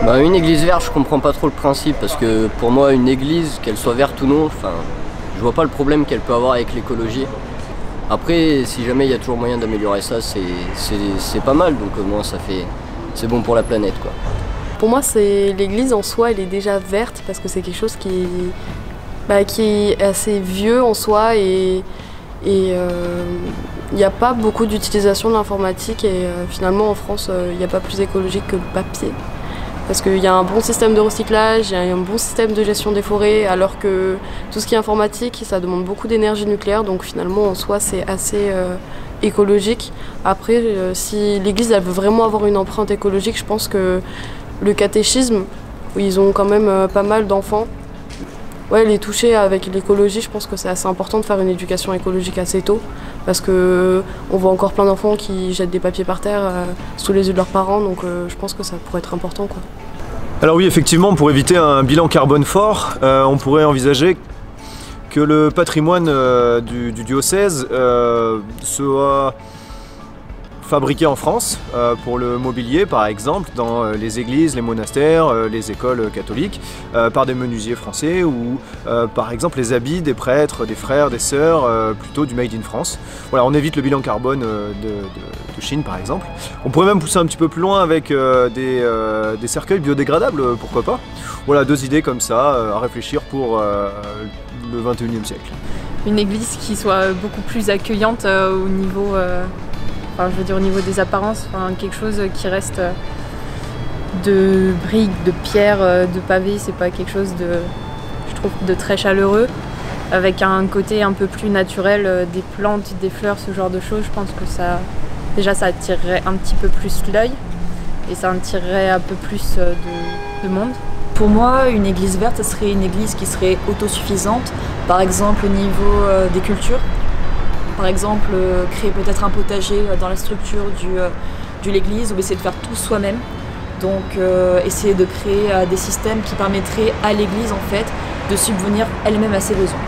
Bah, une église verte, je comprends pas trop le principe parce que pour moi, une église, qu'elle soit verte ou non, enfin, je vois pas le problème qu'elle peut avoir avec l'écologie. Après, si jamais il y a toujours moyen d'améliorer ça, c'est pas mal, donc au moins c'est bon pour la planète, quoi. Pour moi, l'église en soi, elle est déjà verte parce que c'est quelque chose qui est assez vieux en soi et il n'y a pas beaucoup d'utilisation de l'informatique et finalement en France, il n'y a pas plus écologique que le papier. Parce qu'il y a un bon système de recyclage, il y a un bon système de gestion des forêts, alors que tout ce qui est informatique, ça demande beaucoup d'énergie nucléaire, donc finalement en soi c'est assez écologique. Après, si l'Église elle veut vraiment avoir une empreinte écologique, je pense que le catéchisme, où ils ont quand même pas mal d'enfants, ouais, les toucher avec l'écologie, je pense que c'est assez important de faire une éducation écologique assez tôt, parce que on voit encore plein d'enfants qui jettent des papiers par terre sous les yeux de leurs parents, donc je pense que ça pourrait être important, quoi. Alors oui, effectivement, pour éviter un bilan carbone fort, on pourrait envisager que le patrimoine du diocèse soit fabriqué en France pour le mobilier par exemple dans les églises, les monastères, les écoles catholiques par des menuisiers français ou par exemple les habits des prêtres, des frères, des sœurs plutôt du Made in France. Voilà, on évite le bilan carbone de Chine par exemple. On pourrait même pousser un petit peu plus loin avec des cercueils biodégradables, pourquoi pas. Voilà, deux idées comme ça à réfléchir pour le 21e siècle. Une église qui soit beaucoup plus accueillante au niveau je veux dire au niveau des apparences, quelque chose qui reste de briques, de pierres, de pavés, c'est pas quelque chose je trouve, de très chaleureux, avec un côté un peu plus naturel, des plantes, des fleurs, ce genre de choses. Je pense que déjà ça attirerait un petit peu plus l'œil et ça attirerait un peu plus de monde. Pour moi, une église verte, ce serait une église qui serait autosuffisante, par exemple au niveau des cultures. Par exemple, créer peut-être un potager dans la structure de l'église ou essayer de faire tout soi-même. Donc essayer de créer des systèmes qui permettraient à l'église en fait de subvenir elle-même à ses besoins.